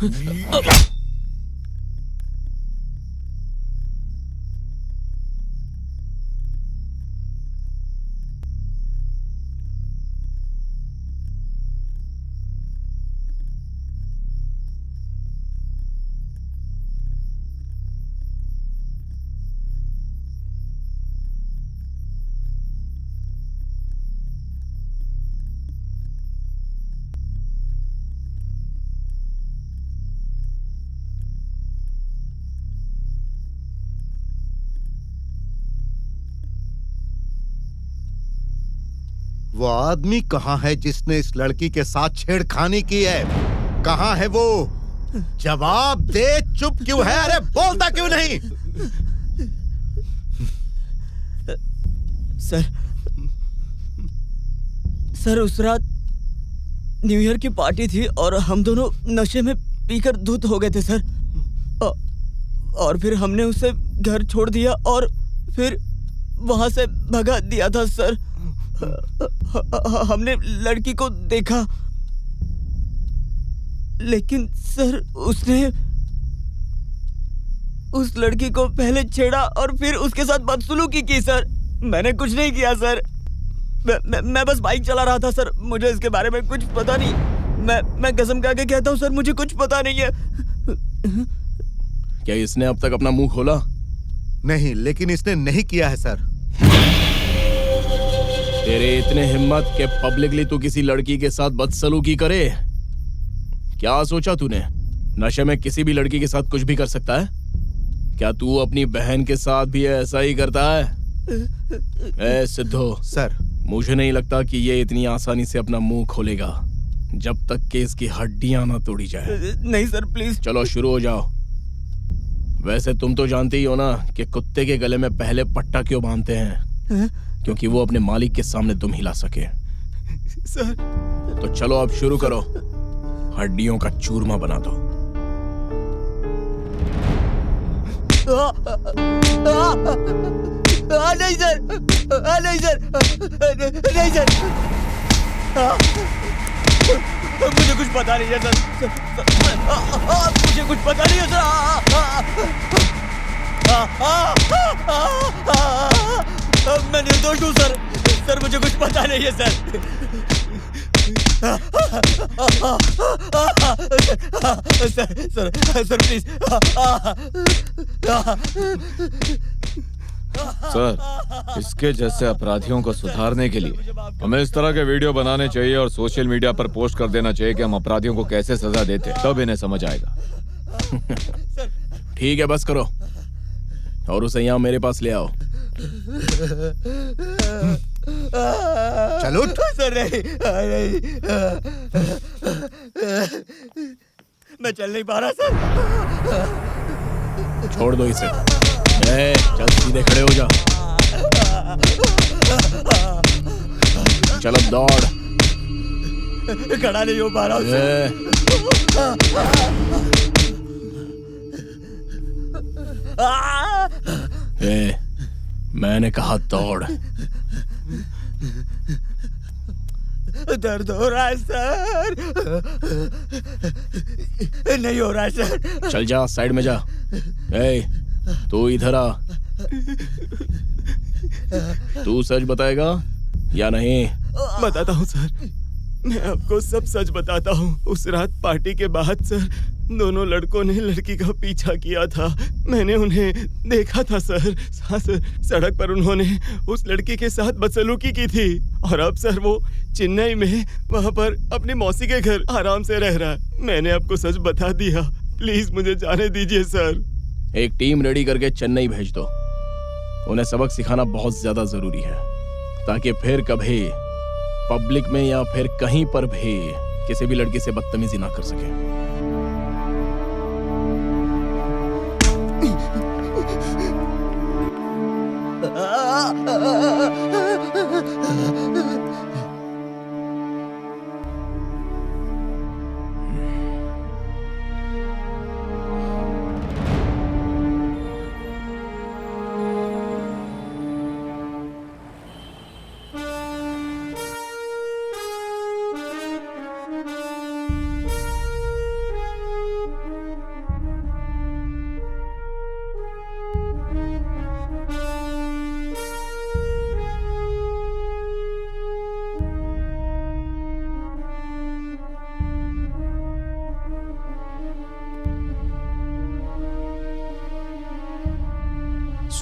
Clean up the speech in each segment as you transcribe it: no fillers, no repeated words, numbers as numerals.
वो आदमी कहाँ है जिसने इस लड़की के साथ छेड़खानी की है? कहाँ है वो? जवाब दे। चुप क्यों है? अरे बोलता क्यों नहीं? सर उस रात न्यू ईयर की पार्टी थी और हम दोनों नशे में पीकर धुत हो गए थे सर। और फिर हमने उसे घर छोड़ दिया और फिर वहां से भगा दिया था सर। हमने लड़की को देखा, लेकिन सर उसने उस लड़की को पहले छेड़ा और फिर उसके साथ बदसलूकी की सर। मैंने कुछ नहीं किया सर। मैं बस बाइक चला रहा था सर। मुझे इसके बारे में कुछ पता नहीं। मैं कसम खा के कहता हूँ सर, मुझे कुछ पता नहीं है। क्या इसने अब तक अपना मुंह खोला? नहीं, लेकिन इसने नहीं किया है सर। तेरे इतने हिम्मत के पब्लिकली तू किसी लड़की के साथ बदसलूकी करे? क्या सोचा तूने? नशे में किसी भी लड़की के साथ कुछ भी कर सकता है? क्या तू अपनी बहन के साथ भी ऐसा ही करता है? ए सिद्धू सर, मुझे नहीं लगता कि ये इतनी आसानी से अपना मुंह खोलेगा जब तक कि इसकी हड्डियां ना तोड़ी जाए। नहीं सर प्लीज। चलो शुरू हो जाओ। वैसे तुम तो जानते ही हो ना कि कुत्ते के गले में पहले पट्टा क्यों बांधते हैं? क्योंकि वो अपने मालिक के सामने दुम हिला सके। सर तो चलो अब शुरू करो। हड्डियों का चूरमा बना दो। नहीं सर, नहीं सर, नहीं सर। मुझे कुछ पता नहीं है सर। मुझे कुछ पता नहीं है सर। मैं निर्दोष हूँ सर। सर मुझे कुछ पता नहीं है सर। Sir please. सर, इसके जैसे अपराधियों को सुधारने के लिए हमें इस तरह के वीडियो बनाने चाहिए और सोशल मीडिया पर पोस्ट कर देना चाहिए कि हम अपराधियों को कैसे सजा देते हैं। तब इन्हें समझ आएगा। ठीक है, बस करो और उसे यहाँ मेरे पास ले आओ। चलो सर। नहीं, मैं चल नहीं पा रहा सर। छोड़ दो इसे। चल सीधे खड़े हो जा। चलो दौड़। खड़ा नहीं हो पा रहा हूँ। मैंने कहा दौड़। दर्द हो रहा है सर। नहीं हो रहा है सर। चल जा, साइड में जा। तू इधर आ। तू सच बताएगा या नहीं? बताता हूँ सर। मैं आपको सब सच बताता हूँ। उस रात पार्टी के बाद सर, दोनों लड़कों ने लड़की का पीछा किया था। मैंने उन्हें देखा था सर। सड़क पर उन्होंने उस लड़की के साथ बदसलूकी की थी। और अब सर वो चेन्नई में वहाँ पर अपनी मौसी के घर आराम से रह रहा है। मैंने आपको सच बता दिया। प्लीज मुझे जाने दीजिए सर। एक टीम रेडी करके चेन्नई भेज दो। उन्हें सबक सिखाना बहुत ज्यादा जरूरी है, ताकि फिर कभी पब्लिक में या फिर कहीं पर भी किसी भी लड़की से बदतमीजी ना कर सके।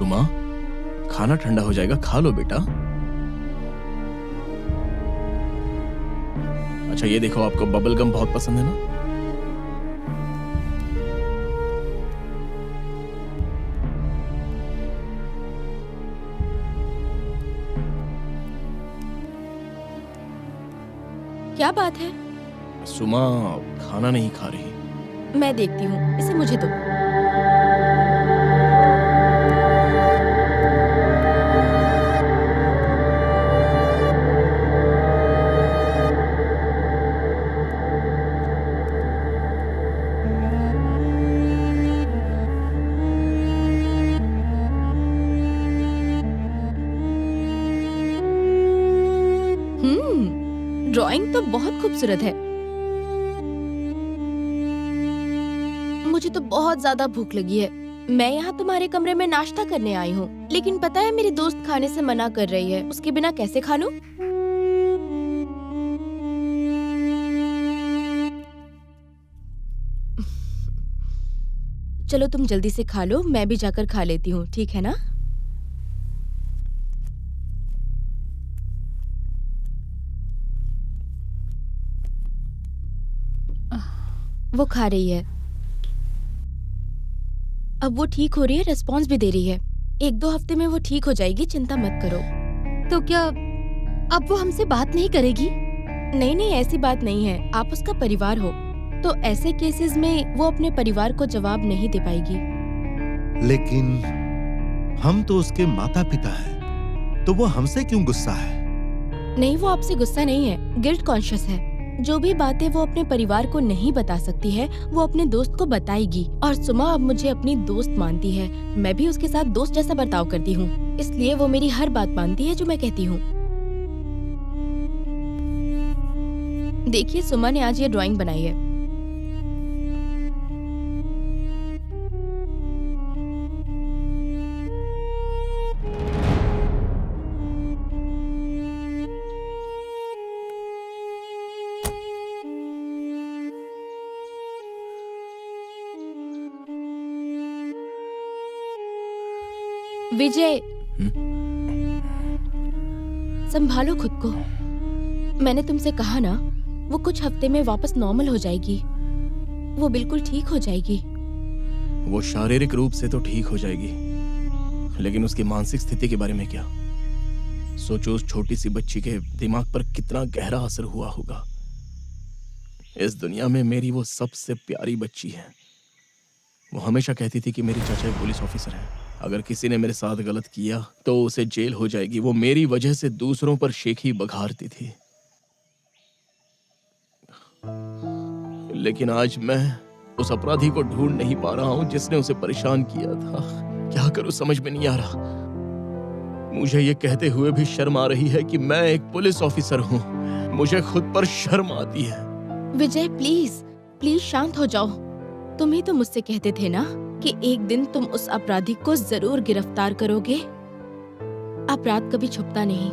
सुमा, खाना ठंडा हो जाएगा, खा लो बेटा। अच्छा ये देखो, आपको बबल गम बहुत पसंद है ना? क्या बात है? सुमा खाना नहीं खा रही। मैं देखती हूँ, इसे मुझे दो। ड्राइंग तो बहुत खूबसूरत है। मुझे तो बहुत ज्यादा भूख लगी है। मैं यहाँ तुम्हारे कमरे में नाश्ता करने आई हूँ, लेकिन पता है मेरी दोस्त खाने से मना कर रही है। उसके बिना कैसे खा लूं? चलो तुम जल्दी से खा लो, मैं भी जाकर खा लेती हूँ, ठीक है ना? वो खा रही है। अब वो ठीक हो रही है, रिस्पॉन्स भी दे रही है। 1-2 हफ्ते में वो ठीक हो जाएगी, चिंता मत करो। तो क्या अब वो हमसे बात नहीं करेगी? नहीं नहीं, ऐसी बात नहीं है। आप उसका परिवार हो, तो ऐसे केसेस में वो अपने परिवार को जवाब नहीं दे पाएगी। लेकिन हम तो उसके माता पिता हैं, तो वो हमसे क्यों गुस्सा है? नहीं, वो आपसे गुस्सा नहीं है, गिल्ट कॉन्शियस है। जो भी बातें वो अपने परिवार को नहीं बता सकती है, वो अपने दोस्त को बताएगी। और सुमा अब मुझे अपनी दोस्त मानती है। मैं भी उसके साथ दोस्त जैसा बर्ताव करती हूँ, इसलिए वो मेरी हर बात मानती है जो मैं कहती हूँ। देखिए, सुमा ने आज ये ड्राइंग बनाई है। विजय, संभालो खुद को। मैंने तुमसे कहा ना, वो कुछ हफ्ते में वापस नॉर्मल हो जाएगी। वो बिल्कुल ठीक हो जाएगी। वो शारीरिक रूप से तो ठीक हो जाएगी, लेकिन उसकी मानसिक स्थिति के बारे में क्या? सोचो, उस छोटी सी बच्ची के दिमाग पर कितना गहरा असर हुआ होगा। इस दुनिया में मेरी वो सबसे प्यारी बच्ची है। वो हमेशा कहती थी कि मेरी चाचा एक पुलिस ऑफिसर है, अगर किसी ने मेरे साथ गलत किया तो उसे जेल हो जाएगी। वो मेरी वजह से दूसरों पर शेखी बघारती थी, लेकिन आज मैं उस अपराधी को ढूंढ नहीं पा रहा हूं जिसने उसे परेशान किया था। क्या करूं समझ में नहीं आ रहा। मुझे ये कहते हुए भी शर्म आ रही है कि मैं एक पुलिस ऑफिसर हूं। मुझे खुद पर शर्म आती है। विजय प्लीज प्लीज शांत हो जाओ। तुम ही तो मुझसे कहते थे ना कि एक दिन तुम उस अपराधी को जरूर गिरफ्तार करोगे। अपराध कभी छुपता नहीं,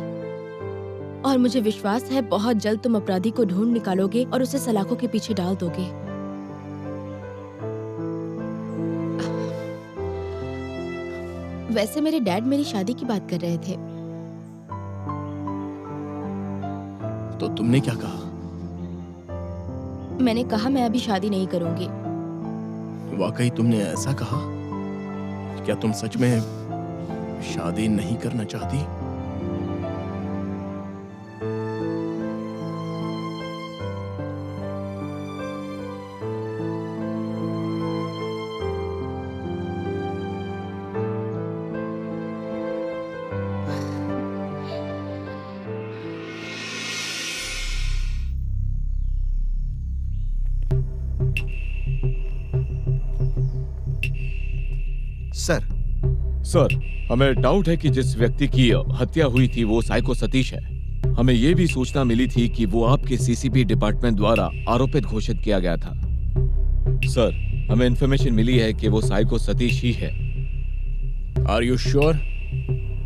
और मुझे विश्वास है बहुत जल्द तुम अपराधी को ढूंढ निकालोगे और उसे सलाखों के पीछे डाल दोगे। वैसे मेरे डैड मेरी शादी की बात कर रहे थे। तो तुमने क्या कहा? मैंने कहा मैं अभी शादी नहीं करूंगी। वाकई तुमने ऐसा कहा? क्या तुम सच में शादी नहीं करना चाहती? सर, हमें डाउट है कि जिस व्यक्ति की हत्या हुई थी वो साइको सतीश है। हमें ये भी सूचना मिली थी कि वो आपके सीसीपी डिपार्टमेंट द्वारा आरोपित घोषित किया गया था। सर, हमें इन्फॉर्मेशन मिली है कि वो साइको सतीश ही है। Are you sure?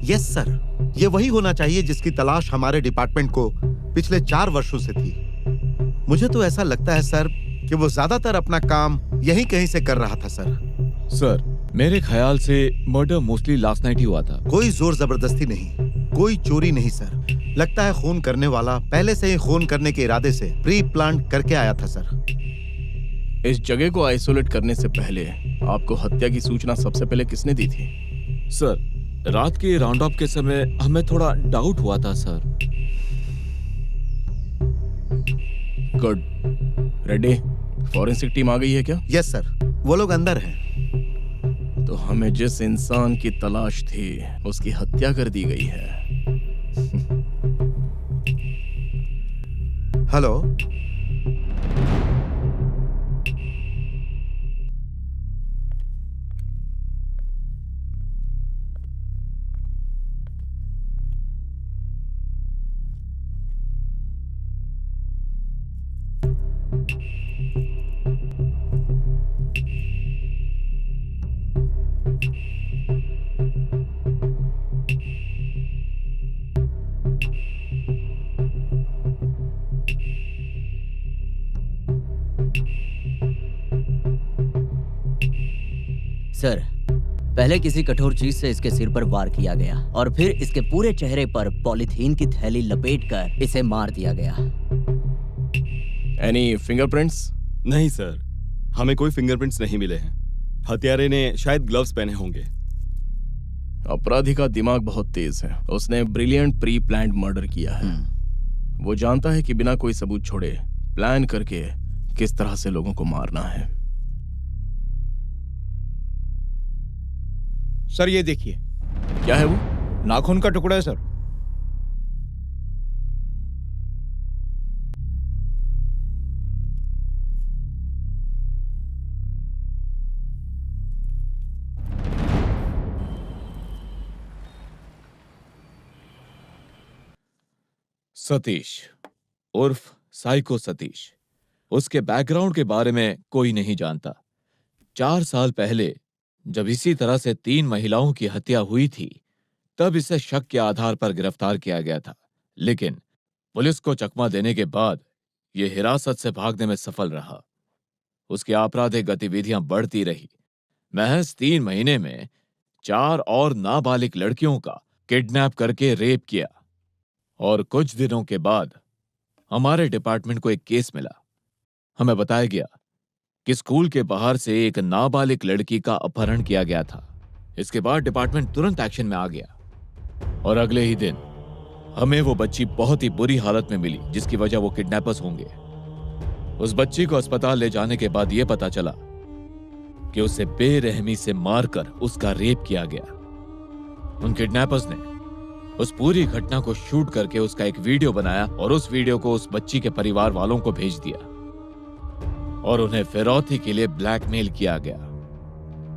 Yes sir, ये वही होना चाहिए जिसकी तलाश हमारे डिपार्टमेंट को पिछले 4 वर्षों से थी। मुझे तो ऐसा लगता है सर कि वो ज्यादातर अपना काम यहीं कहीं से कर रहा था सर। सर, मेरे ख्याल से मर्डर मोस्टली लास्ट नाइट ही हुआ था। कोई जोर जबरदस्ती नहीं, कोई चोरी नहीं सर। लगता है खून करने वाला पहले से ही खून करने के इरादे से प्री प्लान करके आया था सर। इस जगह को आइसोलेट करने से पहले आपको हत्या की सूचना सबसे पहले किसने दी थी? सर, रात के राउंड अप के समय हमें थोड़ा डाउट हुआ था sir. Good. Ready? Forensic team आ गई है क्या? यस सर, वो लोग अंदर हैं। तो हमें जिस इंसान की तलाश थी उसकी हत्या कर दी गई है। हेलो, सर, पहले किसी कठोर चीज से इसके सिर पर वार किया गया और फिर इसके पूरे चेहरे पर पॉलीथीन की थैली लपेटकर इसे मार दिया गया। Any fingerprints? नहीं सर, हमें कोई फिंगरप्रिंट्स नहीं मिले हैं। हत्यारे ने शायद ग्लव्स पहने होंगे। अपराधी का दिमाग बहुत तेज है। उसने ब्रिलियंट प्री प्लान्ड मर्डर किया है। वो जानता है कि बिना कोई सबूत छोड़े प्लान करके किस तरह से लोगों को मारना है। सर ये देखिए, क्या है वो? नाखून का टुकड़ा है सर। सतीश उर्फ साइको सतीश। उसके बैकग्राउंड के बारे में कोई नहीं जानता। 4 साल पहले जब इसी तरह से 3 महिलाओं की हत्या हुई थी, तब इसे शक के आधार पर गिरफ्तार किया गया था। लेकिन पुलिस को चकमा देने के बाद यह हिरासत से भागने में सफल रहा। उसकी आपराधिक गतिविधियां बढ़ती रही। महज 3 महीने में 4 और नाबालिग लड़कियों का किडनैप करके रेप किया। और कुछ दिनों के बाद हमारे डिपार्टमेंट को एक केस मिला। हमें बताया गया कि स्कूल के बाहर से एक नाबालिग लड़की का अपहरण किया गया था। इसके बाद डिपार्टमेंट तुरंत एक्शन में आ गया और अगले ही दिन हमें वो बच्ची बहुत ही बुरी हालत में मिली, जिसकी वजह वो किडनैपर्स होंगे। उस बच्ची को अस्पताल ले जाने के बाद यह पता चला कि उसे बेरहमी से मारकर उसका रेप किया गया। उन किडनैपर्स ने उस पूरी घटना को शूट करके उसका एक वीडियो बनाया और उस वीडियो को उस बच्ची के परिवार वालों को भेज दिया और उन्हें फिरौती के लिए ब्लैकमेल किया गया।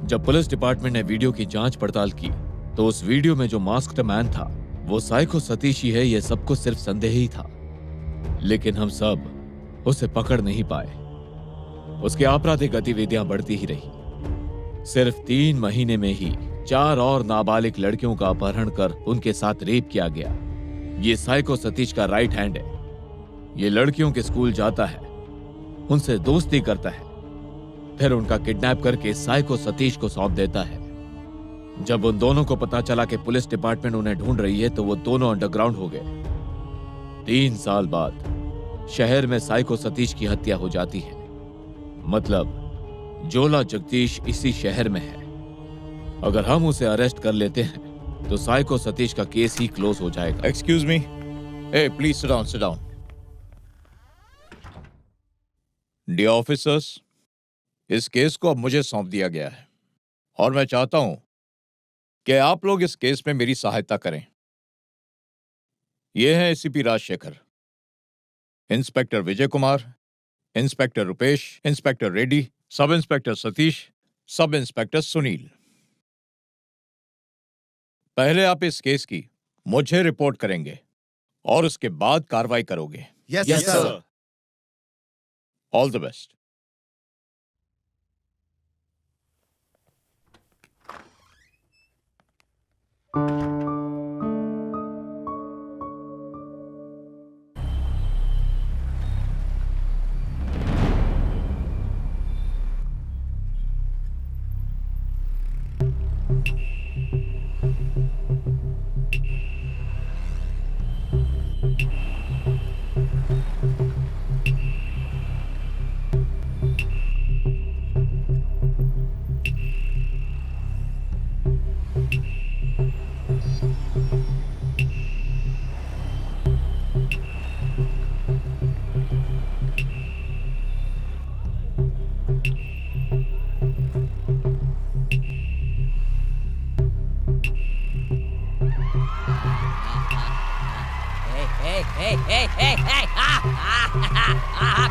जब पुलिस डिपार्टमेंट ने वीडियो की जांच पड़ताल की तो उस वीडियो में जो मास्क्ड मैन था वो साइको सतीश ही है, यह सबको सिर्फ संदेह ही था। लेकिन हम सब उसे पकड़ नहीं पाए। उसकी आपराधिक गतिविधियां बढ़ती ही रही। सिर्फ 3 महीने में ही 4 और नाबालिग लड़कियों का अपहरण कर उनके साथ रेप किया गया। ये साइको सतीश का राइट हैंड है। ये लड़कियों के स्कूल जाता है, उनसे दोस्ती करता है, फिर उनका किडनैप करके साइको सतीश को सौंप देता है। जब उन दोनों को पता चला कि पुलिस डिपार्टमेंट उन्हें ढूंढ रही है तो वो दोनों अंडरग्राउंड हो गए। 3 साल बाद शहर में साइको सतीश की हत्या हो जाती है। मतलब जोला जगदीश इसी शहर में है। अगर हम उसे अरेस्ट कर लेते हैं तो साइको सतीश का केस ही क्लोज हो जाएगा। Excuse me, a please sit down, sit down. Dear officers, इस केस को अब मुझे सौंप दिया गया है और मैं चाहता हूं कि आप लोग इस केस में मेरी सहायता करें। ये हैं ACP Rajshekhar, inspector Vijay Kumar, inspector Rupesh, inspector Reddy, sub inspector Satish, sub inspector Sunil. पहले आप इस केस की मुझे रिपोर्ट करेंगे और उसके बाद कार्रवाई करोगे। Yes yes sir. Sir. All the best.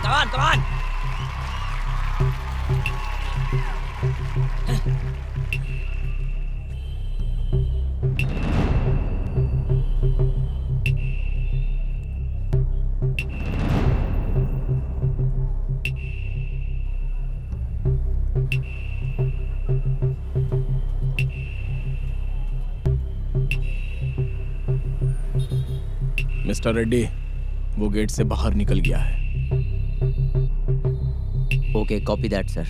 Come on, come on. Mister Reddy, वो गेट से बाहर निकल गया है। Okay, copy that, sir.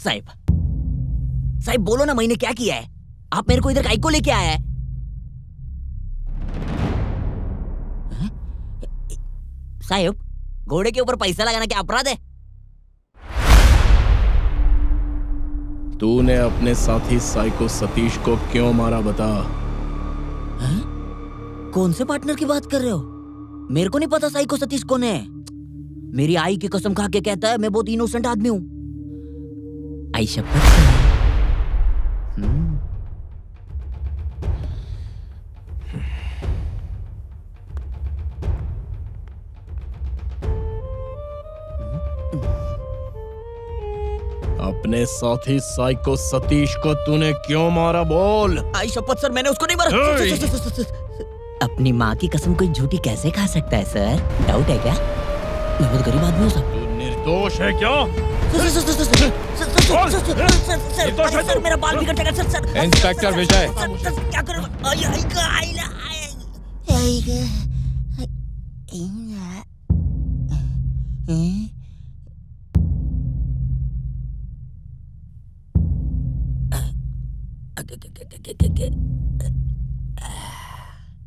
Sahib, Sahib बोलो ना, मैंने क्या किया है? आप मेरे को इधर काहे को लेके आया है? साहिब, घोड़े के ऊपर पैसा लगाना क्या अपराध है? तूने अपने साथी साइको सतीश को क्यों मारा, बता। कौन से पार्टनर की बात कर रहे हो? मेरे को नहीं पता साइको सतीश कौन है। मेरी आई की कसम खा के कहता है मैं बहुत इनोसेंट आदमी हूं। आई शपथ। अपने साथी साइको सतीश को तूने क्यों मारा, बोल। आई शपथ सर, मैंने उसको नहीं मारा। अपनी माँ की कसम कोई झूठी कैसे खा सकता है सर? डाउट है क्या? मैं बहुत गरीब आदमी हूँ सर। तू निर्दोष है क्या? सर मेरा बाल बिगड़ जाएगा सर। इंस्पेक्टर विजय, क्या करूँ?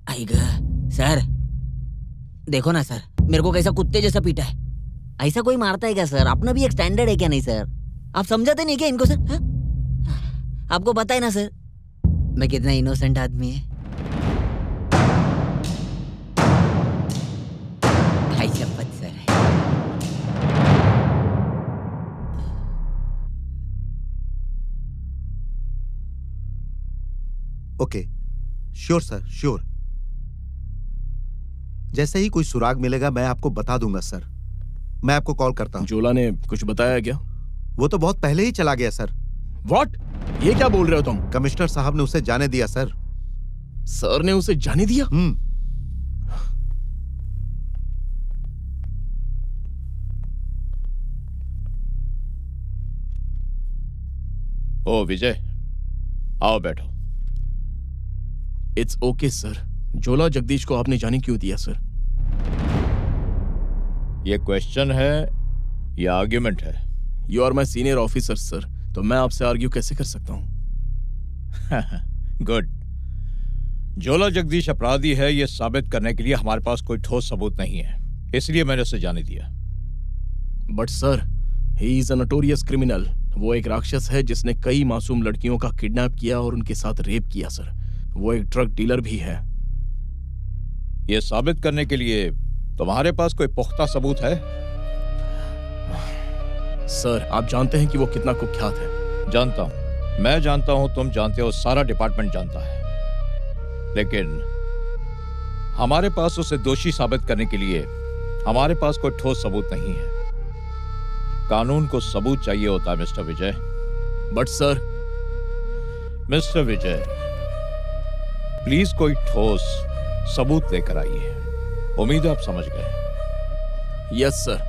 आई ग सर, देखो ना सर, मेरे को कैसा कुत्ते जैसा पीटा है। ऐसा कोई मारता है क्या सर? अपना भी एक स्टैंडर्ड है क्या नहीं सर? आप समझाते नहीं क्या इनको सर? हा? आपको पता है ना सर मैं कितना इनोसेंट आदमी है। भाई शपथ sir. Okay, sure sir, sure. जैसे ही कोई सुराग मिलेगा मैं आपको बता दूंगा सर। मैं आपको कॉल करता हूं। जोला ने कुछ बताया क्या? वो तो बहुत पहले ही चला गया सर। व्हाट? ये क्या बोल रहे हो तुम? कमिश्नर साहब ने उसे जाने दिया सर। सर ने उसे जाने दिया? ओ विजय, आओ बैठो। It's okay sir. जोला जगदीश को आपने जाने क्यों दिया सर? ये क्वेश्चन है या आर्ग्यूमेंट है? You are my senior officer sir, तो मैं आपसे आर्ग्यू कैसे कर सकता हूं? गुड। जोला जगदीश अपराधी है ये साबित करने के लिए हमारे पास कोई ठोस सबूत नहीं है, इसलिए मैंने उसे जाने दिया। But sir, he is a notorious criminal. वो एक राक्षस है जिसने कई मासूम लड़कियों का किडनैप किया और उनके साथ रेप किया सर। वो एक ड्रग डीलर भी है। ये साबित करने के लिए तुम्हारे पास कोई पुख्ता सबूत है? सर, आप जानते हैं कि वो कितना कुख्यात है। जानता हूं, मैं जानता हूं, तुम जानते हो, सारा डिपार्टमेंट जानता है। लेकिन हमारे पास उसे दोषी साबित करने के लिए हमारे पास कोई ठोस सबूत नहीं है। कानून को सबूत चाहिए होता है mister Vijay. But sir. Mister Vijay, please कोई ठोस सबूत लेकर आइए। उम्मीद है आप समझ गए। Yes sir.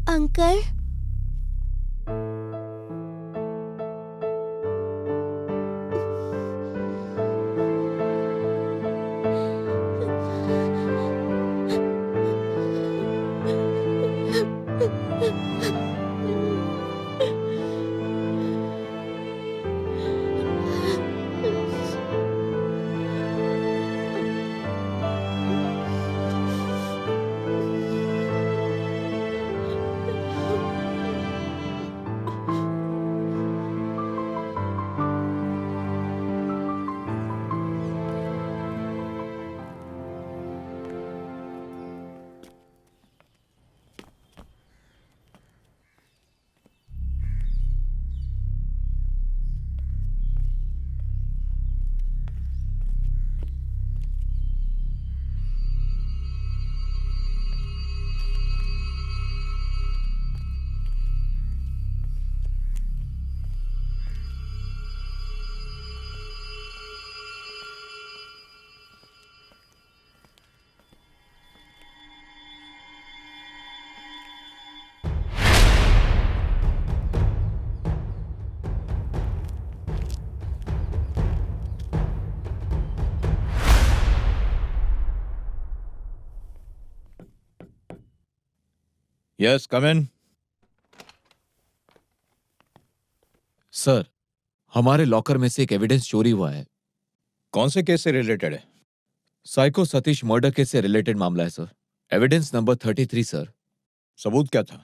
अंकल, यस, कम इन। सर, हमारे लॉकर में से एक एविडेंस चोरी हुआ है। कौन से केस से रिलेटेड है? साइको सतीश मर्डर केस से रिलेटेड मामला है सर। Evidence number 33 sir. सबूत क्या था?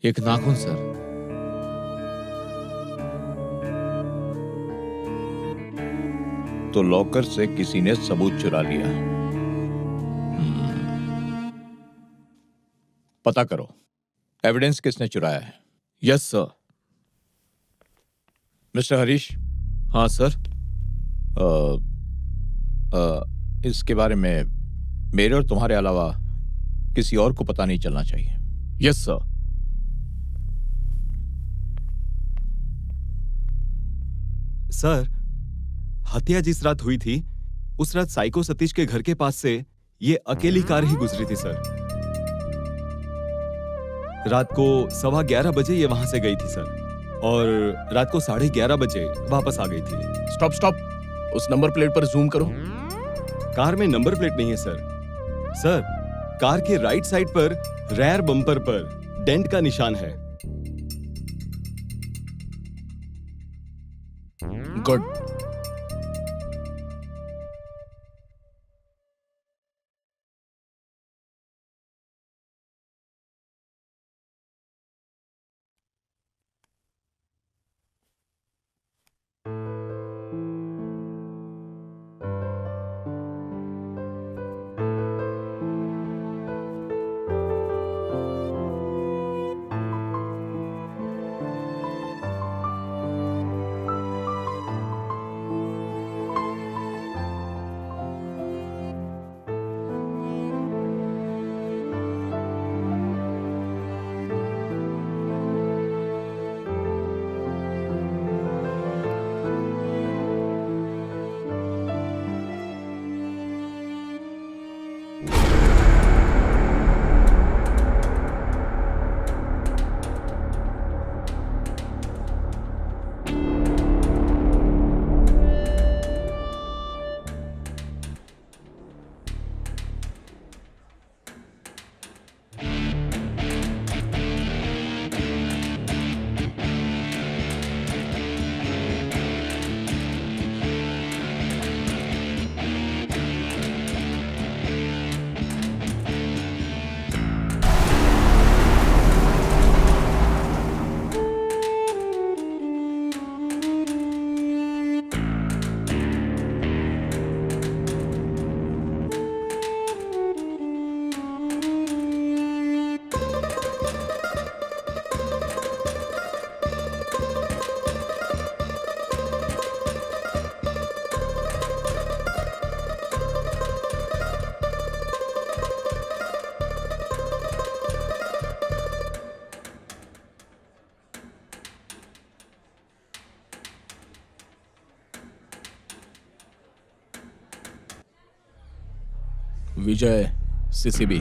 एक नाखून सर। तो लॉकर से किसी ने सबूत चुरा लिया। पता करो, एविडेंस किसने चुराया है। Yes sir. मिस्टर हरीश। हाँ सर। इसके बारे में मेरे और तुम्हारे अलावा किसी और को पता नहीं चलना चाहिए। Yes sir. सर, हत्या जिस रात हुई थी उस रात साइको सतीश के घर के पास से ये अकेली कार ही गुजरी थी सर। रात को 11:15 बजे ये वहां से गई थी सर, और रात को 11:30 बजे वापस आ गई थी। स्टॉप स्टॉप, उस नंबर प्लेट पर जूम करो। कार में नंबर प्लेट नहीं है सर। सर, कार के राइट साइड पर रेयर बम्पर पर डेंट का निशान है। Good. Vijay, CCB.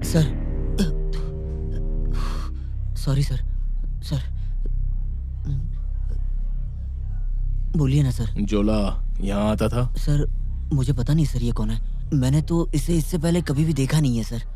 Sir, sorry sir. Sir बोलिए ना सर। जोला यहाँ आता था? सर मुझे पता नहीं सर ये कौन है। मैंने तो इसे इससे पहले कभी भी देखा नहीं है सर।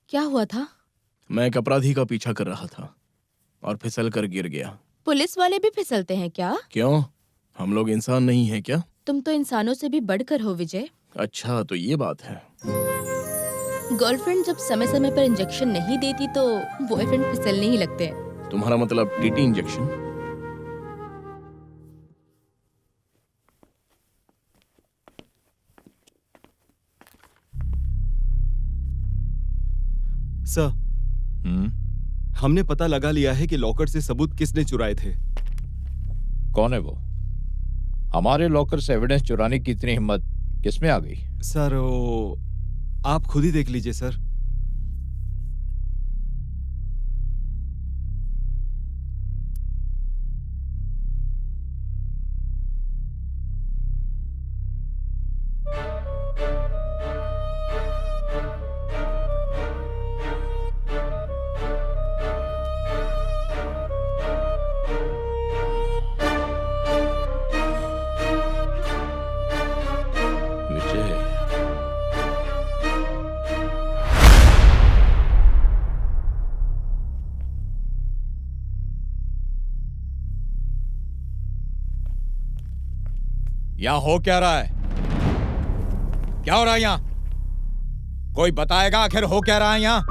क्या हुआ था? मैं एक अपराधी का पीछा कर रहा था और फिसल कर गिर गया। पुलिस वाले भी फिसलते हैं क्या? क्यों, हम लोग इंसान नहीं है क्या? तुम तो इंसानों से भी बढ़कर हो विजय। अच्छा तो ये बात है। गर्लफ्रेंड जब समय समय पर इंजेक्शन नहीं देती तो बॉयफ्रेंड फिसलने ही लगते हैं। तुम्हारा मतलब टीटी इंजेक्शन? सर, हमने पता लगा लिया है कि लॉकर से सबूत किसने चुराए थे। कौन है वो? हमारे लॉकर से एविडेंस चुराने की इतनी हिम्मत किसमें आ गई? सर वो आप खुद ही देख लीजिए सर। यहाँ हो क्या रहा है? क्या हो रहा है यहाँ? कोई बताएगा आखिर हो क्या रहा है यहाँ?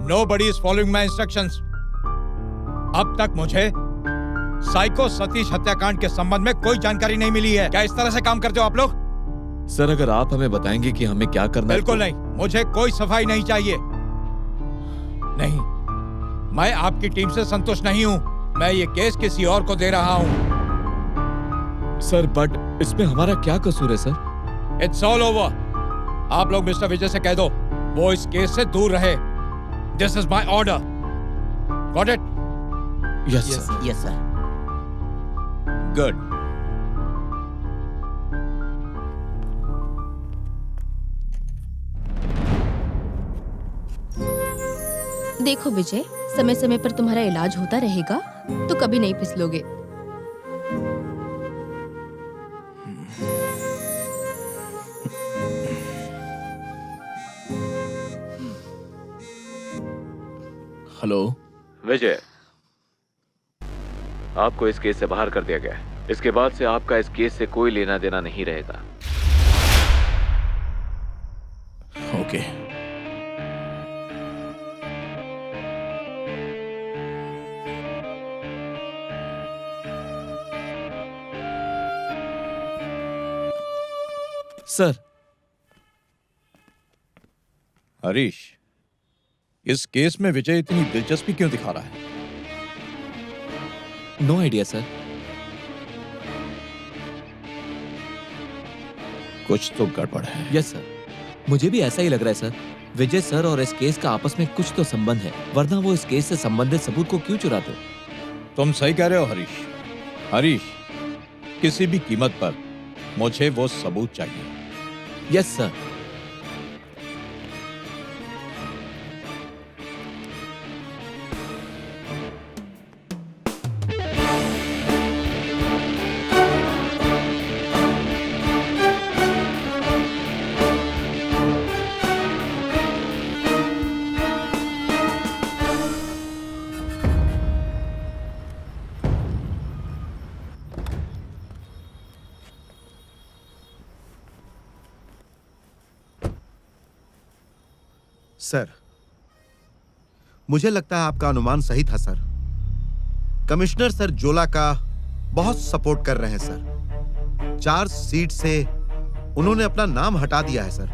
Nobody is following my instructions. अब तक मुझे साइको सतीश हत्याकांड के संबंध में कोई जानकारी नहीं मिली है। क्या इस तरह से काम करते हो आप लोग? सर, अगर आप हमें बताएंगे कि हमें क्या करना है बिल्कुल तो... नहीं, मुझे कोई सफाई नहीं चाहिए। नहीं, मैं आपकी टीम से संतुष्ट नहीं हूं। मैं ये केस किसी और को दे रहा हूं। सर, बट इसमें हमारा क्या कसूर है सर? It's all over. आप लोग मिस्टर विजय से कह दो वो इस केस से दूर रहे। This is my order. Got it? Yes sir. Yes sir. Good. देखो विजय, समय समय पर तुम्हारा इलाज होता रहेगा तो कभी नहीं फिसलोगे। हेलो विजय, आपको इस केस से बाहर कर दिया गया है। इसके बाद से आपका इस केस से कोई लेना देना नहीं रहेगा। ओके। सर, हरीश, इस केस में विजय इतनी दिलचस्पी क्यों दिखा रहा है? No idea sir. कुछ तो गड़बड़ है। यस सर, मुझे भी ऐसा ही लग रहा है सर। विजय सर और इस केस का आपस में कुछ तो संबंध है, वरना वो इस केस से संबंधित सबूत को क्यों चुराते? तुम सही कह रहे हो हरीश। हरीश, किसी भी कीमत पर मुझे वो सबूत चाहिए। Yes sir. सर, मुझे लगता है आपका अनुमान सही था सर। कमिश्नर सर जोला का बहुत सपोर्ट कर रहे हैं सर। 4 सीट से उन्होंने अपना नाम हटा दिया है सर।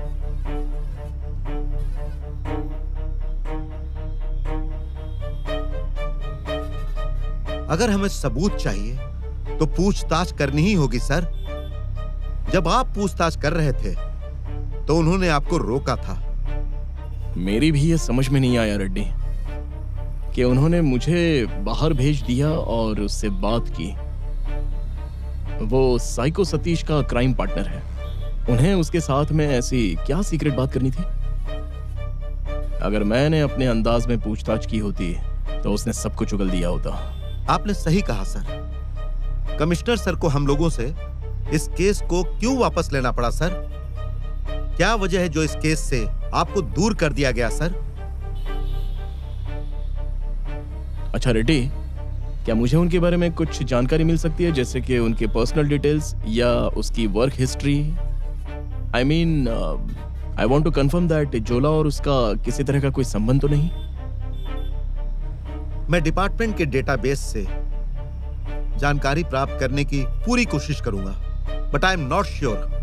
अगर हमें सबूत चाहिए तो पूछताछ करनी ही होगी सर। जब आप पूछताछ कर रहे थे तो उन्होंने आपको रोका था। मेरी भी ये समझ में नहीं आया रेड्डी कि उन्होंने मुझे बाहर भेज दिया और उससे बात की। वो साइको सतीश का क्राइम पार्टनर है। उन्हें उसके साथ में ऐसी क्या सीक्रेट बात करनी थी? अगर मैंने अपने अंदाज में पूछताछ की होती तो उसने सब कुछ उगल दिया होता। आपने सही कहा सर। कमिश्नर सर को हम लोगों से इस केस को क्यों वापस लेना पड़ा सर? क्या वजह है जो इस केस से आपको दूर कर दिया गया सर? अच्छा रेड्डी, क्या मुझे उनके बारे में कुछ जानकारी मिल सकती है, जैसे कि उनके पर्सनल डिटेल्स या उसकी work history? I mean, I want to confirm that Jola और उसका किसी तरह का कोई संबंध तो नहीं। मैं डिपार्टमेंट के डेटाबेस से जानकारी प्राप्त करने की पूरी कोशिश करूंगा, but I am not sure.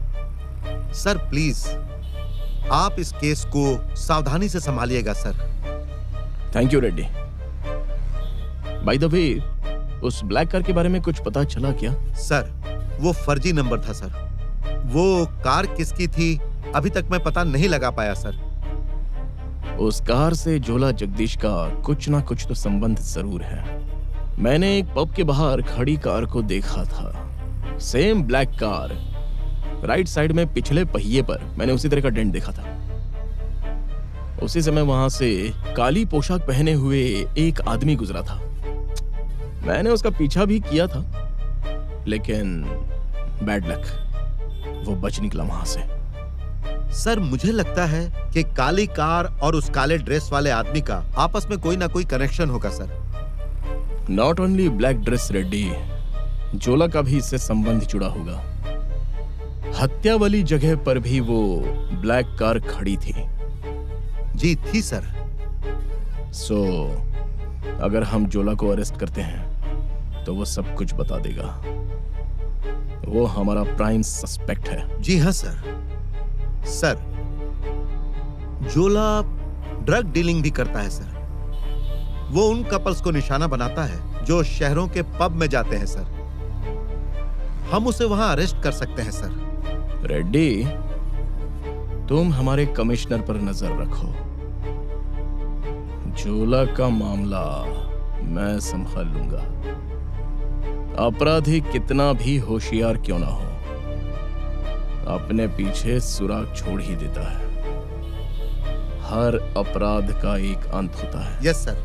Sir please आप इस केस को सावधानी से संभालिएगा sir. Thank you Reddy. By the way, उस ब्लैक कार के बारे में कुछ पता चला क्या? सर, वो फर्जी नंबर था सर। वो कार किसकी थी अभी तक मैं पता नहीं लगा पाया सर। उस कार से जोला जगदीश का कुछ ना कुछ तो संबंध जरूर है। मैंने एक पब के बाहर खड़ी कार को देखा था, same black car. Right side में पिछले पहिए पर मैंने उसी तरह का डेंट देखा था। उसी समय वहां से काली पोशाक पहने हुए एक आदमी गुजरा था। मैंने उसका पीछा भी किया था, लेकिन बैड लक, वो बच निकला वहां से। सर मुझे लगता है कि काली कार और उस काले ड्रेस वाले आदमी का आपस में कोई ना कोई कनेक्शन होगा sir. Not only black dress Reddy, जोला का भी इससे संबंध जुड़ा होगा। हत्या वाली जगह पर भी वो ब्लैक कार खड़ी थी। जी थी सर। सो अगर हम जोला को अरेस्ट करते हैं तो वो सब कुछ बता देगा। वो हमारा प्राइम सस्पेक्ट है। जी हाँ सर। सर, जोला ड्रग डीलिंग भी करता है सर। वो उन कपल्स को निशाना बनाता है जो शहरों के पब में जाते हैं सर। हम उसे वहां अरेस्ट कर सकते हैं सर। रेड्डी, तुम हमारे कमिश्नर पर नजर रखो। जोला का मामला मैं संभाल लूंगा। अपराधी कितना भी होशियार क्यों ना हो, अपने पीछे सुराग छोड़ ही देता है। हर अपराध का एक अंत होता है। Yes sir.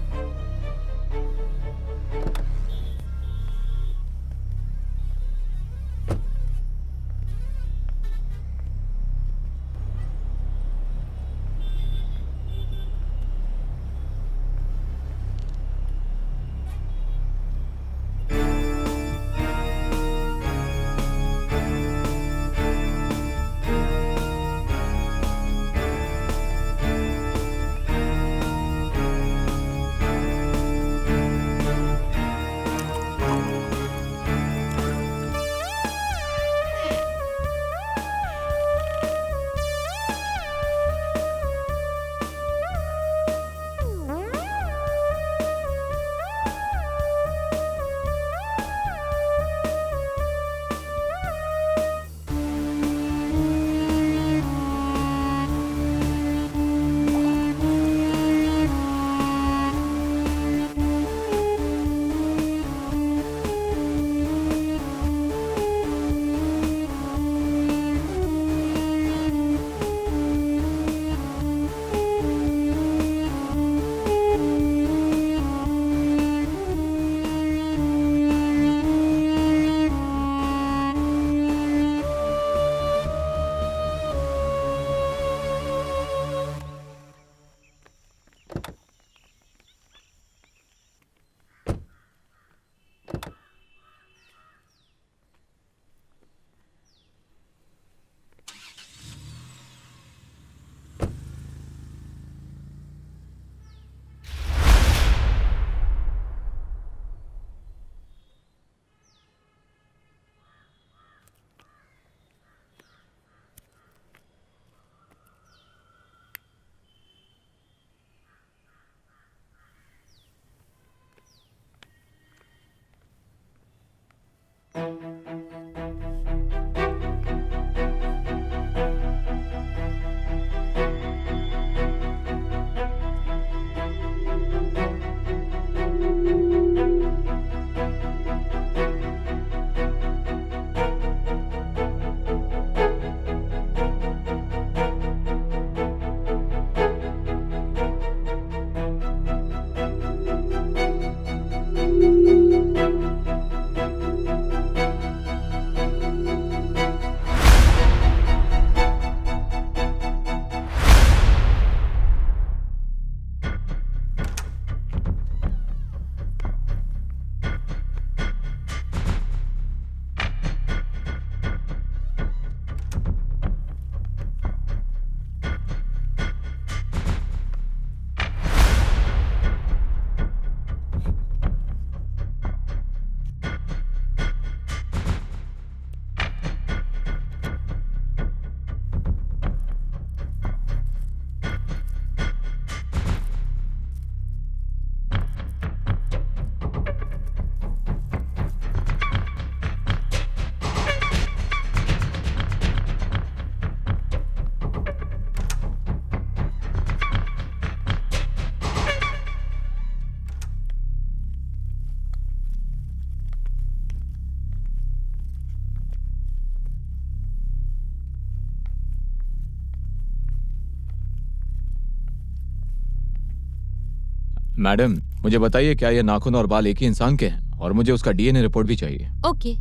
मैडम, मुझे बताइए क्या ये नाखून और बाल एक ही इंसान के हैं? और मुझे उसका डीएनए रिपोर्ट भी चाहिए। ओके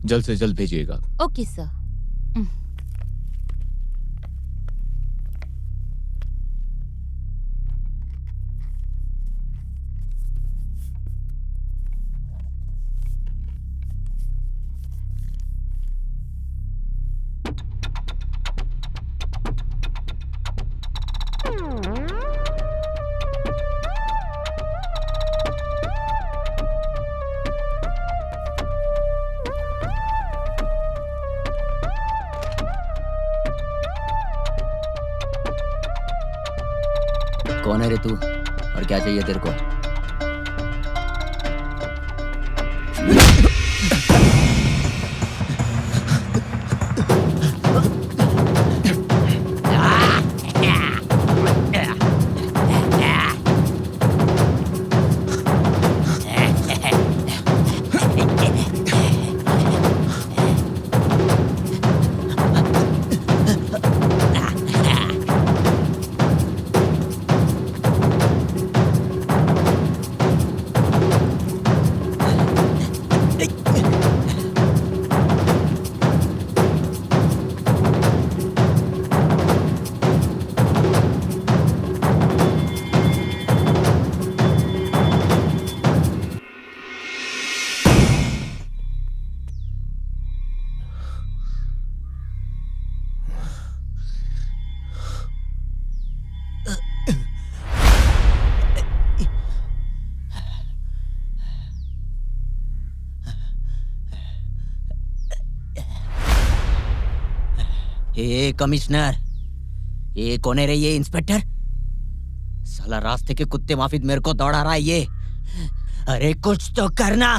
जल्द से जल्द भेजिएगा। Okay sir. कौन है रे तू और क्या चाहिए तेरे को? ये कमिश्नर, ये कौन है रे? ये इंस्पेक्टर साला रास्ते के कुत्ते माफिक मेरे को दौड़ा रहा है ये। अरे कुछ तो करना।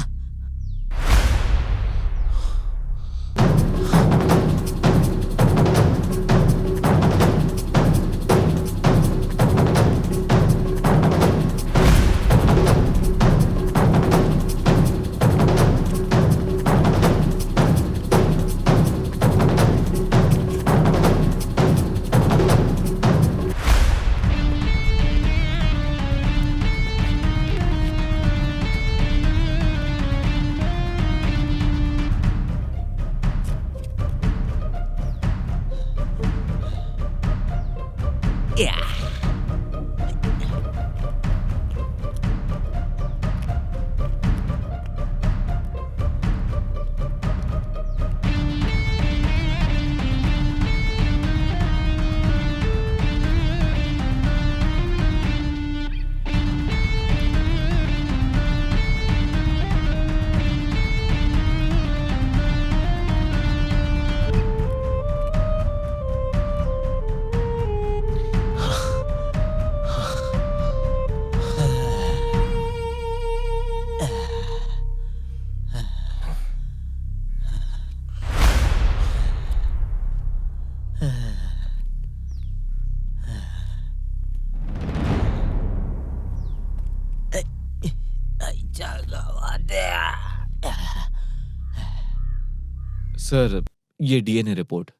सर, ये DNA report.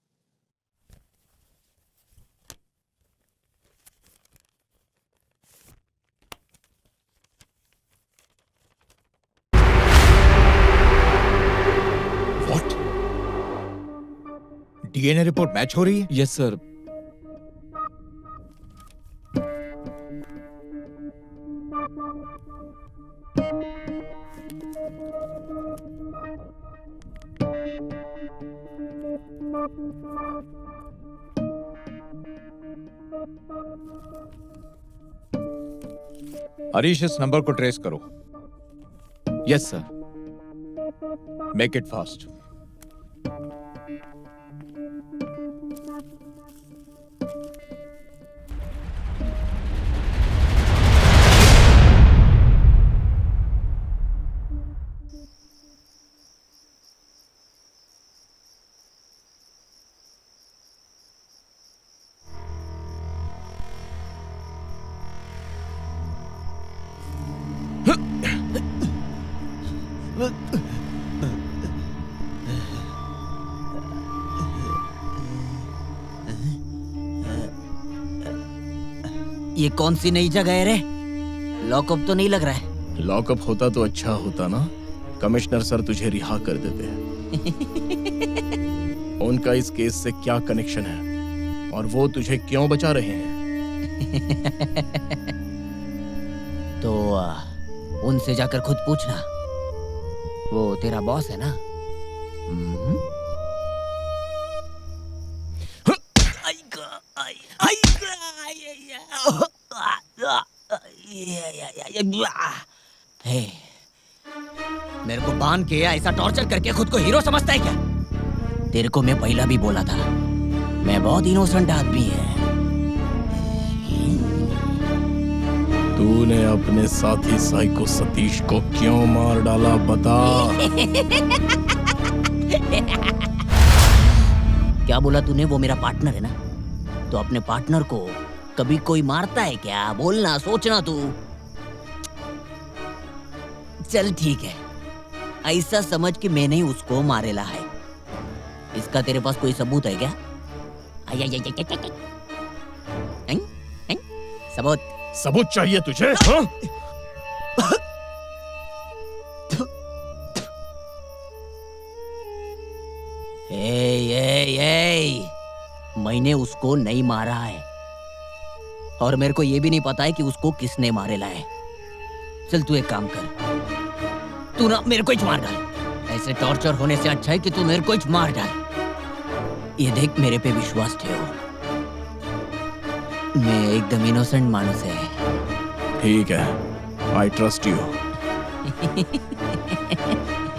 What? DNA report match हो रही है? Yes sir. हरीश, इस नंबर को ट्रेस करो। Yes sir. Make it fast. ये कौन सी नई जगह है रे? लॉकअप तो नहीं लग रहा है। लॉकअप होता तो अच्छा होता ना। कमिश्नर सर तुझे रिहा कर देते। उनका इस केस से क्या कनेक्शन है और वो तुझे क्यों बचा रहे हैं? तो उनसे जाकर खुद पूछना। वो तेरा बॉस है ना? हे, मेरे को बांध के ऐसा टॉर्चर करके खुद को हीरो समझता है क्या? तेरे को मैं पहला भी बोला था, मैं बहुत इनोसेंट आदमी है। तूने अपने साथी साइको सतीश को क्यों मार डाला बता। क्या बोला तूने? वो मेरा पार्टनर है ना, तो अपने पार्टनर को कभी कोई मारता है क्या? बोलना, सोचना तू। चल ठीक है, ऐसा समझ कि मैंने ही उसको मारेला है। इसका तेरे पास कोई सबूत है क्या? सबूत? सबूत चाहिए तुझे? हाँ? मैंने उसको नहीं मारा है, और मेरे को ये भी नहीं पता है कि उसको किसने मारेला है। चल तू एक काम कर, तू ना मेरे को ही मार डाल। ऐसे टॉर्चर होने से अच्छा है कि तू मेरे को ही मार डाल। ये देख, मेरे पे विश्वास ठेहो, मैं एकदम इनोसेंट मानुस है। ठीक है, आई ट्रस्ट यू।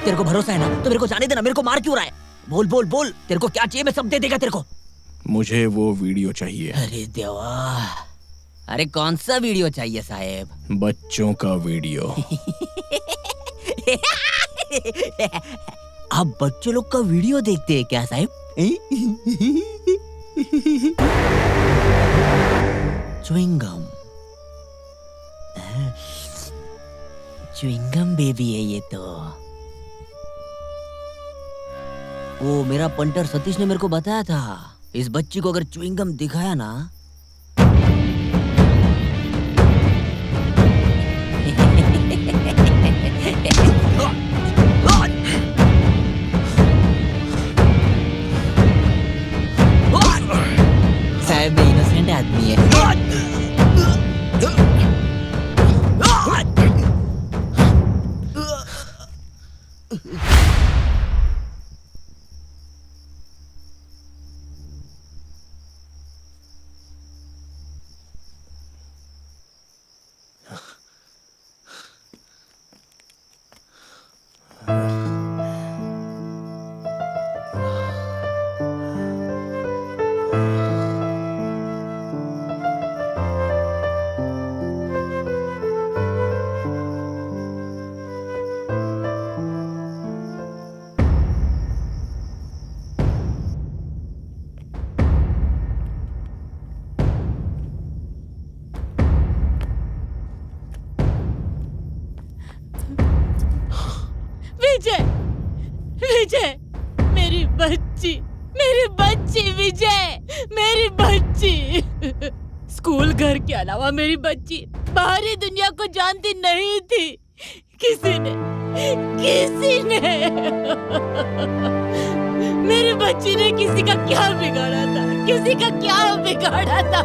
तेरे को भरोसा है ना, तो मेरे को जाने देना। मेरे को मार क्यों रहा है? बोल बोल बोल, तेरे को क्या चाहिए? मैं सब दे देगा तेरे को। मुझे वो वीडियो चाहिए। अरे देवा, अरे कौन सा वीडियो चाहिए साहेब? बच्चों का वीडियो। आप बच्चों लोग का वीडियो देखते हैं क्या साहेब? च्युइंगम, च्युइंगम बेबी है ये तो। वो मेरा पंटर सतीश ने मेरे को बताया था, इस बच्ची को अगर च्युइंगम दिखाया ना, साहब मैं इनोसेंट आदमी है। विजय, विजय, मेरी बच्ची, मेरी बच्ची विजय, मेरी बच्ची। स्कूल घर के अलावा मेरी बच्ची बाहरी दुनिया को जानती नहीं थी। किसी ने मेरी बच्ची ने किसी का क्या बिगाड़ा था? किसी का क्या बिगाड़ा था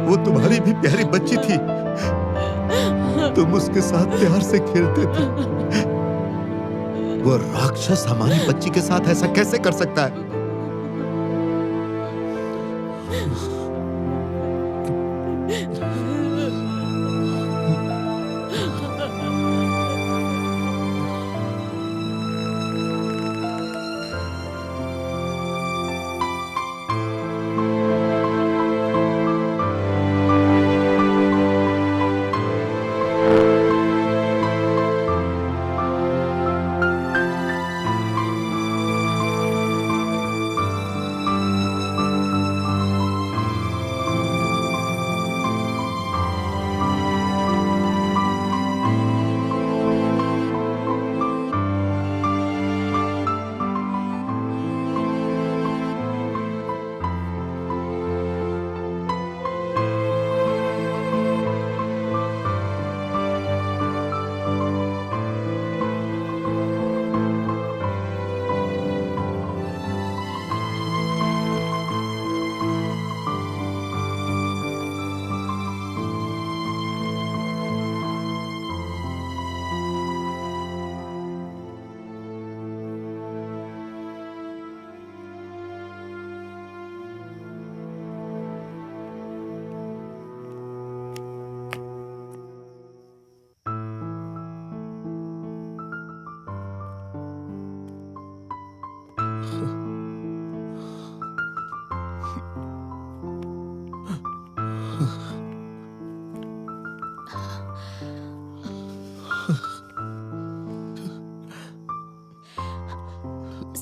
वो तुम्हारी भी प्यारी बच्ची थी, तुम उसके साथ प्यार से खेलते थे। वो राक्षस हमारी बच्ची के साथ ऐसा कैसे कर सकता है?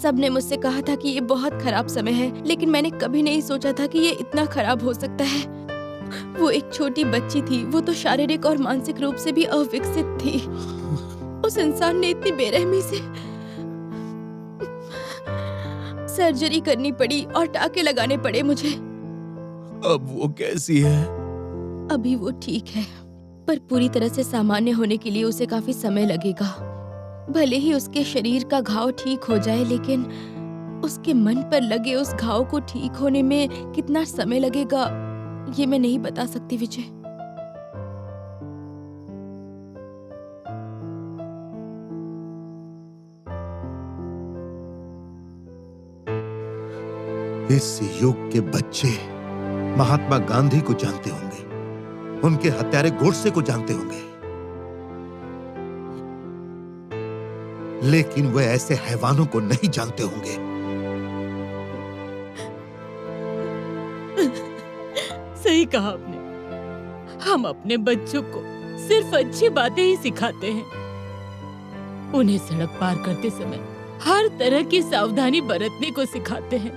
सबने मुझसे कहा था कि ये बहुत खराब समय है, लेकिन मैंने कभी नहीं सोचा था कि ये इतना खराब हो सकता है। वो एक छोटी बच्ची थी, वो तो शारीरिक और मानसिक रूप से भी अविकसित थी। उस इंसान ने इतनी बेरहमी से सर्जरी करनी पड़ी और टाके लगाने पड़े मुझे। अब वो कैसी है? अभी वो ठीक है, पर पूरी तरह से सामान्य होने के लिए उसे काफी समय लगेगा। भले ही उसके शरीर का घाव ठीक हो जाए, लेकिन उसके मन पर लगे उस घाव को ठीक होने में कितना समय लगेगा ये मैं नहीं बता सकती विजय। इस युग के बच्चे महात्मा गांधी को जानते होंगे, उनके हत्यारे गोडसे को जानते होंगे, लेकिन वे ऐसे हैवानों को नहीं जानते होंगे। सही कहा आपने। हम अपने बच्चों को सिर्फ अच्छी बातें ही सिखाते हैं। उन्हें सड़क पार करते समय हर तरह की सावधानी बरतने को सिखाते हैं।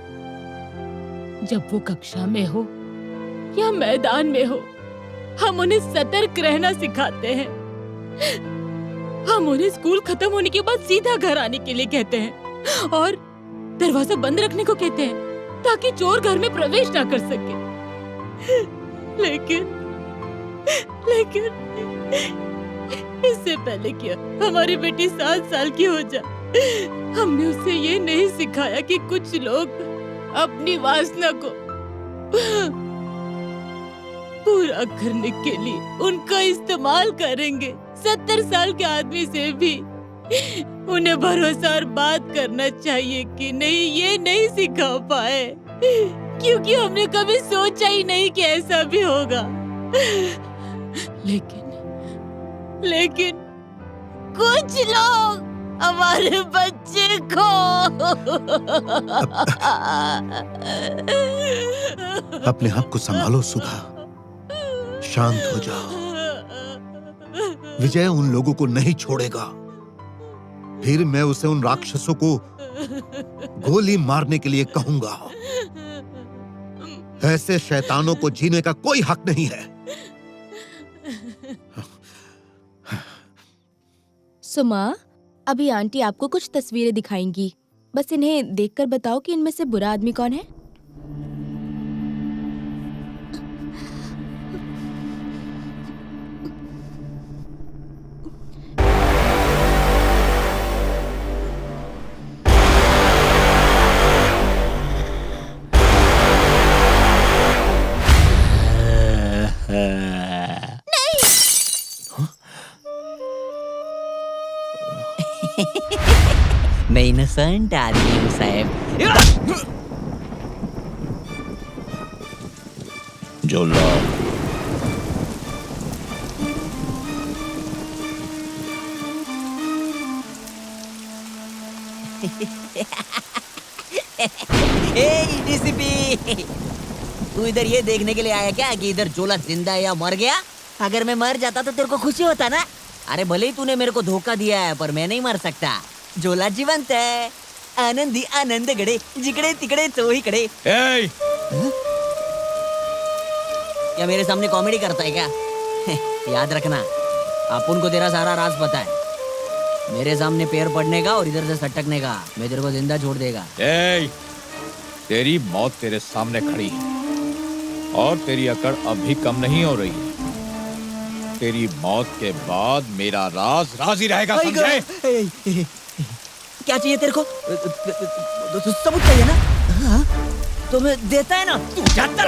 जब वो कक्षा में हो या मैदान में हो, हम उन्हें सतर्क रहना सिखाते हैं। हम उन्हें स्कूल खत्म होने के बाद सीधा घर आने के लिए कहते हैं और दरवाजा बंद रखने को कहते हैं ताकि चोर घर में प्रवेश ना कर सके। लेकिन इससे पहले क्या हमारी बेटी 7 साल की हो जाए, हमने उसे ये नहीं सिखाया कि कुछ लोग अपनी वासना को पूरा करने के लिए उनका इस्तेमाल करेंगे। 70 साल के आदमी से भी उन्हें भरोसा और बात करना चाहिए कि नहीं, ये नहीं सिखा पाए क्योंकि हमने कभी सोचा ही नहीं कि ऐसा भी होगा। लेकिन कुछ लोग हमारे बच्चे को अपने आप को संभालो सुधा, शांत हो जाओ। विजय उन लोगों को नहीं छोड़ेगा। फिर मैं उसे उन राक्षसों को गोली मारने के लिए कहूंगा। ऐसे शैतानों को जीने का कोई हक नहीं है। सुमा, अभी आंटी आपको कुछ तस्वीरें दिखाएंगी। बस इन्हें देखकर बताओ कि इनमें से बुरा आदमी कौन है। मैं इनोसेंट आदमी हूँ साहब। जोला डीसीपी, तू इधर ये देखने के लिए आया क्या कि इधर जोला जिंदा है या मर गया? अगर मैं मर जाता तो तेरे को खुशी होता ना। अरे भले ही तूने मेरे को धोखा दिया है, पर मैं नहीं मर सकता। जोला जीवंत है। आनंदी आनंद गड़े, जिगड़े तिगड़े तो ही कड़े। क्या मेरे सामने कॉमेडी करता है क्या? याद रखना, अपन को तेरा सारा राज पता है। मेरे सामने पैर पड़ने का और इधर से सटकने का, मैं तेरे को जिंदा छोड़ देगा। तेरी मौत तेरे सामने खड़ी है और तेरी अकड़ अभी कम नहीं हो रही है। तेरी मौत के बाद मेरा राज राज ही रहेगा, समझे? क्या चाहिए तेरे को? सबूत चाहिए ना? हाँ? तो मैं देता है ना। तू जाता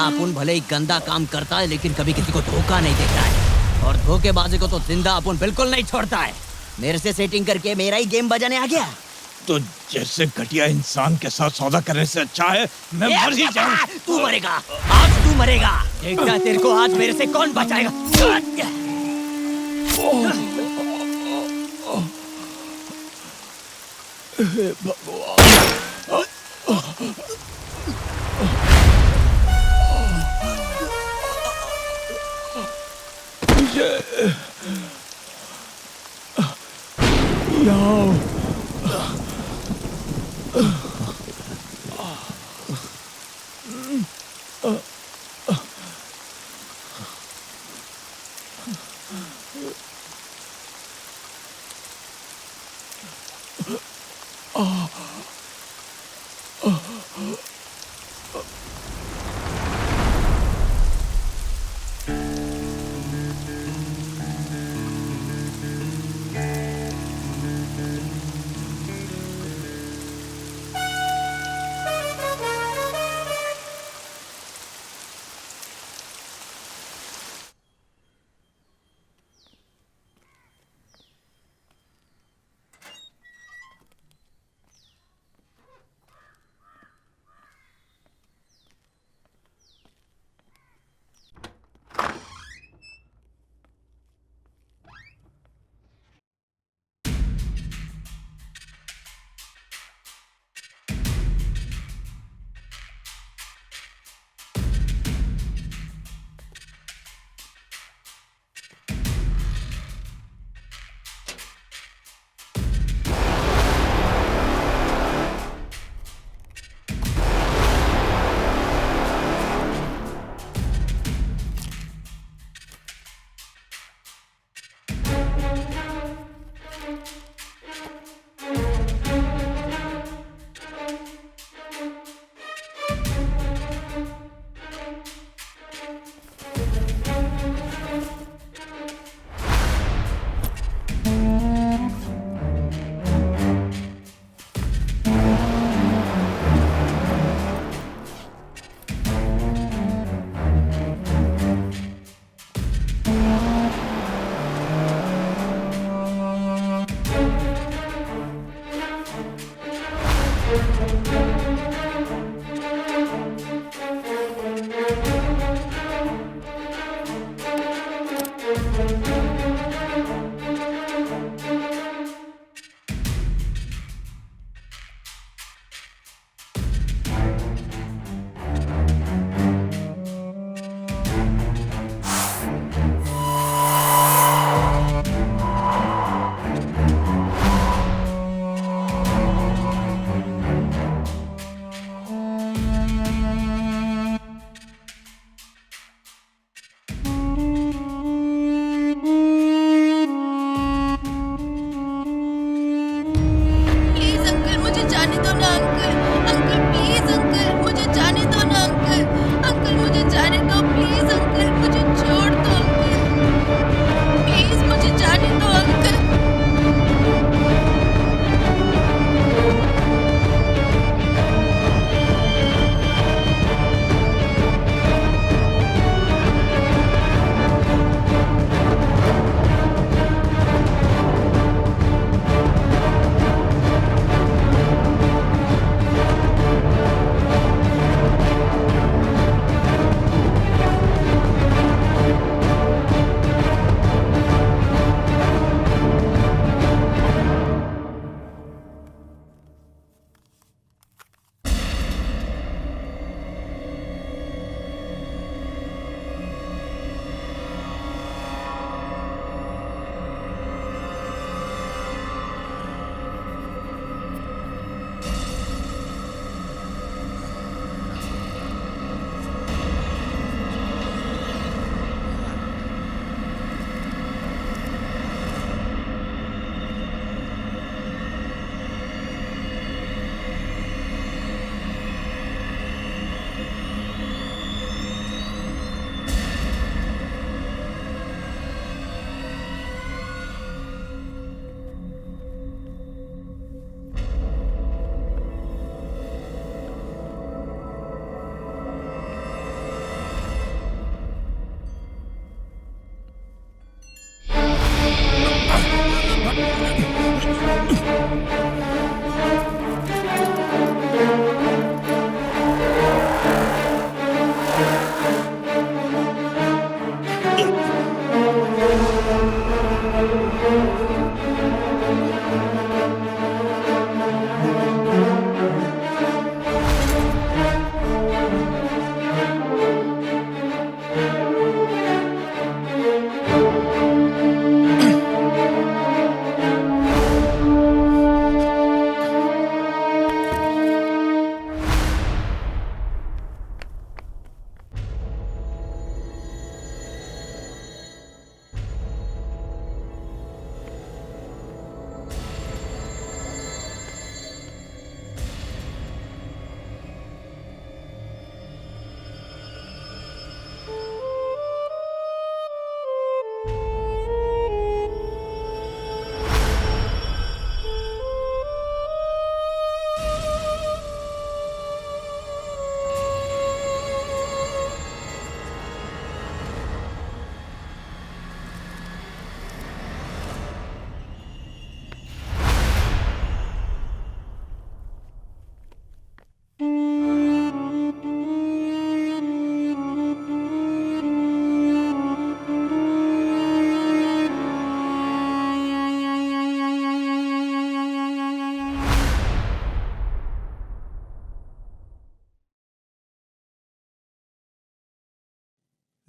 साला अपुन भले ही गंदा काम करता है लेकिन कभी किसी को धोखा नहीं देता है, और धोखेबाजी को तो जिंदा अपुन बिल्कुल नहीं छोड़ता है। मेरे से सेटिंग करके मेरा ही गेम बजाने आ गया। तो जैसे घटिया इंसान के साथ सौदा करने से अच्छा है मैं मर ही जाऊं। तू मरेगा, आज तू मरेगा। देखना तेरे को आज मेरे से कौन बचाएगा।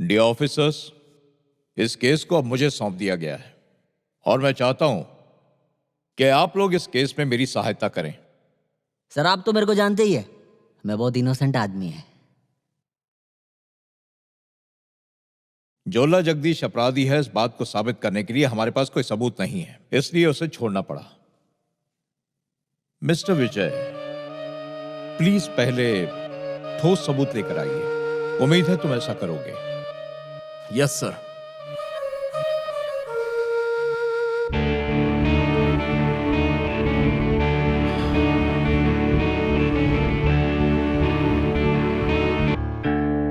डियर ऑफिसर्स, इस केस को अब मुझे सौंप दिया गया है और मैं चाहता हूं कि आप लोग इस केस में मेरी सहायता करें। सर आप तो मेरे को जानते ही है, मैं बहुत इनोसेंट आदमी है। जोला जगदीश अपराधी है, इस बात को साबित करने के लिए हमारे पास कोई सबूत नहीं है, इसलिए उसे छोड़ना पड़ा। मिस्टर विजय, प्लीज पहले ठोस सबूत लेकर आइए। उम्मीद है तुम ऐसा करोगे। Yes sir.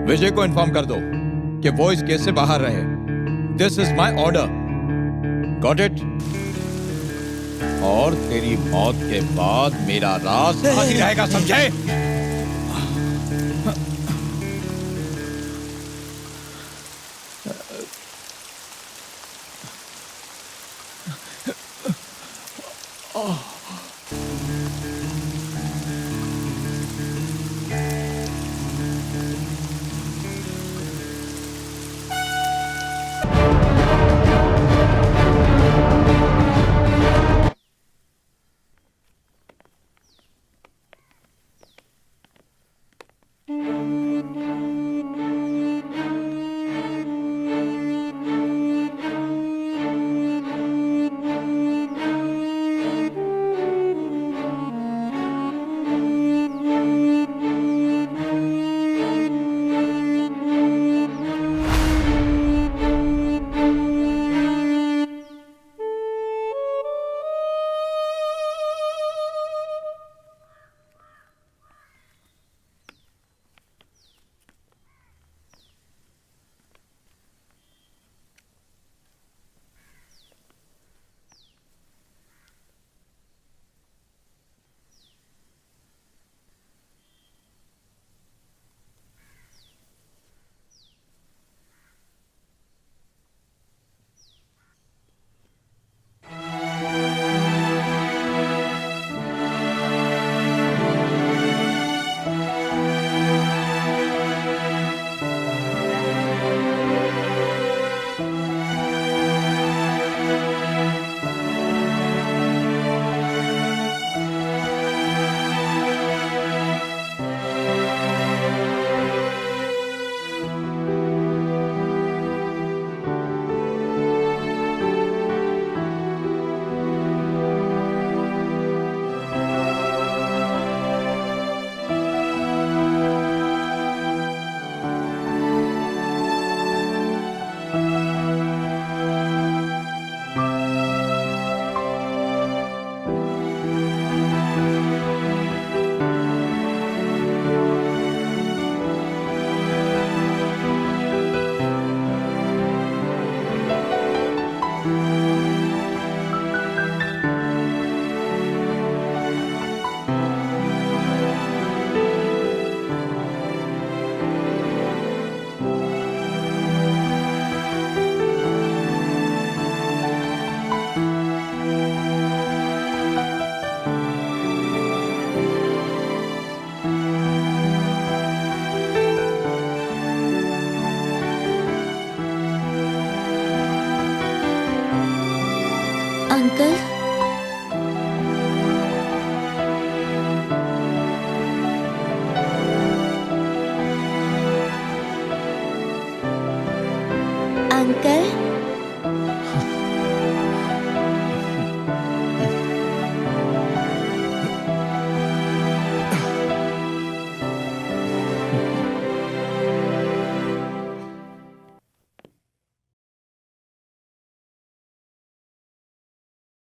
विजय को इन्फॉर्म कर दो कि वो इस केस से बाहर रहे। This is my order, got it? और तेरी मौत के बाद मेरा राज खाली रहेगा, समझे? Uncle, uncle.